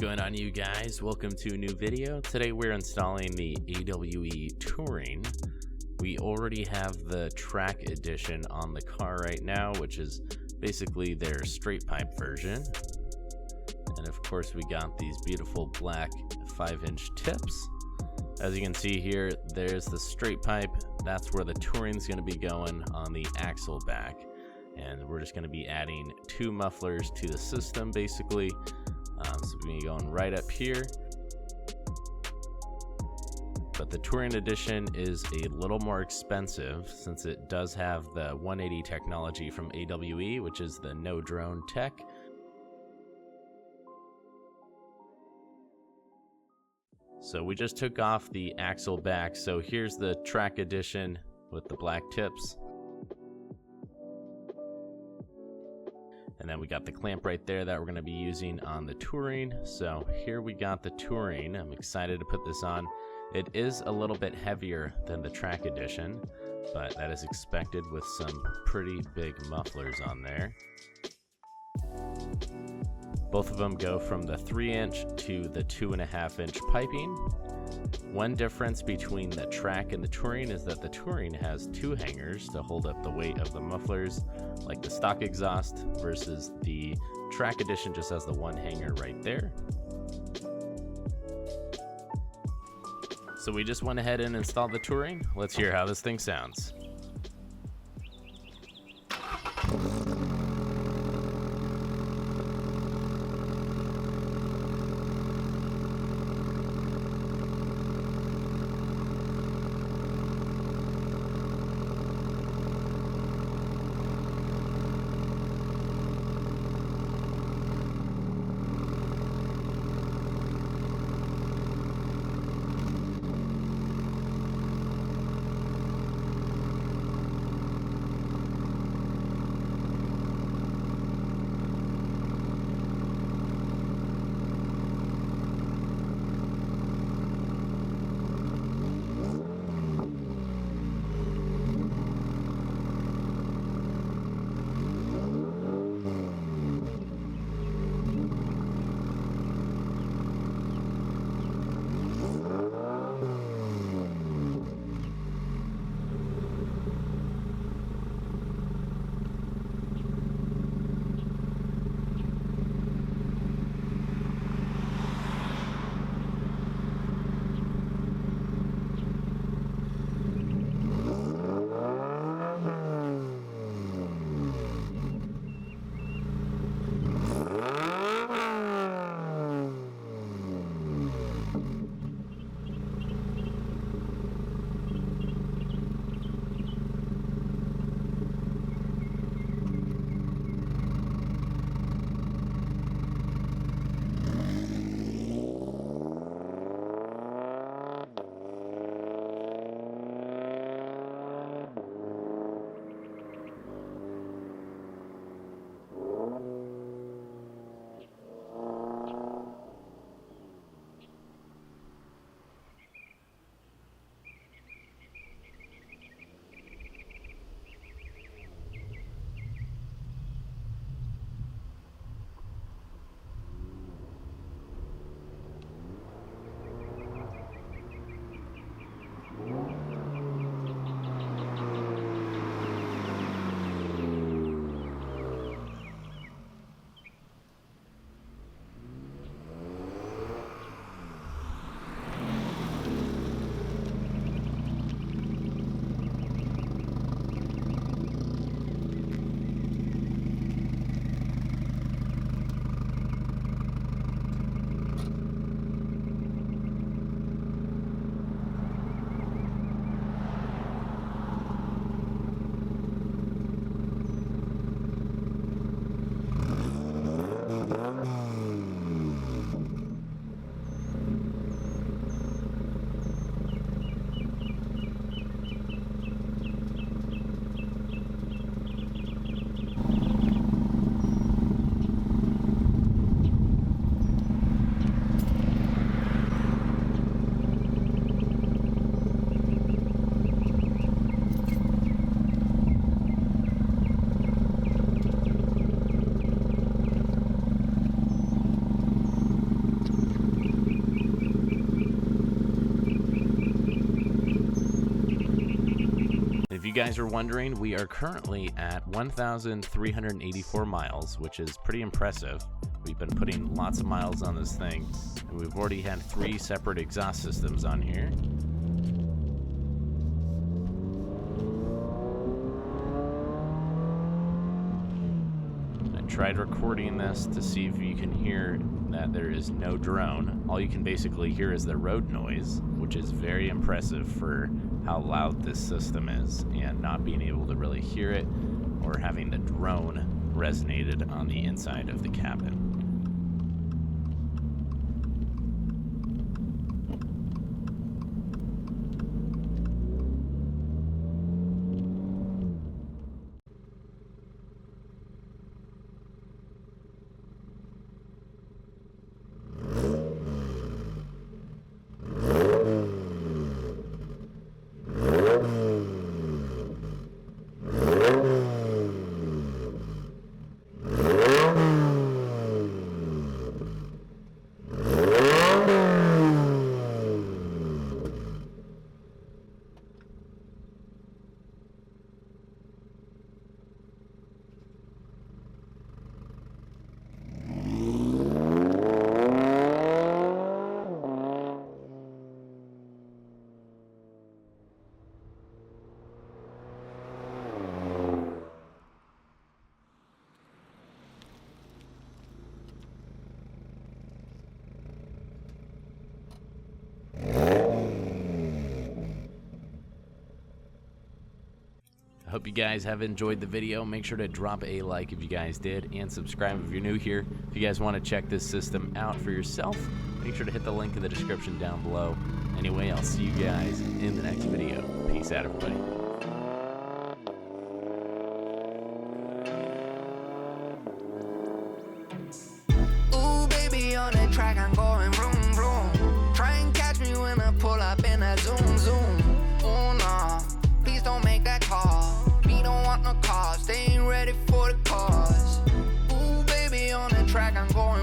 going on, you guys? Welcome to a new video. Today we're installing the AWE Touring. We already have the track edition on the car right now, which is basically their straight pipe version. And of course we got these beautiful black 5-inch tips. As you can see here, there's the straight pipe. That's where the Touring is going to be going on the axle back. And we're just going to be adding 2 mufflers to the system basically. So we're going to be going right up here. But the Touring edition is a little more expensive since it does have the 180 technology from AWE, which is the no drone tech. So we just took off the axle back. So here's the track edition with the black tips. And then we got the clamp right there that we're going to be using on the Touring. So here we got the Touring. I'm excited to put this on. It is a little bit heavier than the track edition, but that is expected with some pretty big mufflers on there. Both of them go from the 3-inch to the 2.5-inch piping. One difference between the track and the Touring is that the Touring has 2 hangers to hold up the weight of the mufflers, like the stock exhaust, versus the track edition just has the 1 hanger right there. So we just went ahead and installed the Touring. Let's hear how this thing sounds. if you guys are wondering, we are currently at 1,384 miles, which is pretty impressive. We've been putting lots of miles on this thing, and we've already had 3 separate exhaust systems on here. I tried recording this to see if you can hear that there is no drone. All you can basically hear is the road noise, which is very impressive for how loud this system is, and not being able to really hear it or having the drone resonated on the inside of the cabin. Hope you guys have enjoyed the video. Make sure to drop a like if you guys did, and subscribe if you're new here. If you guys want to check this system out for yourself, make sure to hit the link in the description down below. Anyway, I'll see you guys in the next video. Peace out, everybody. Ooh, baby, on the track, I'm going vroom, vroom. Try and catch me when I pull up in a zoom, zoom. Oh, no, please don't make that call. We don't want no cars, they ain't ready for the cause. Ooh, baby, on the track, I'm going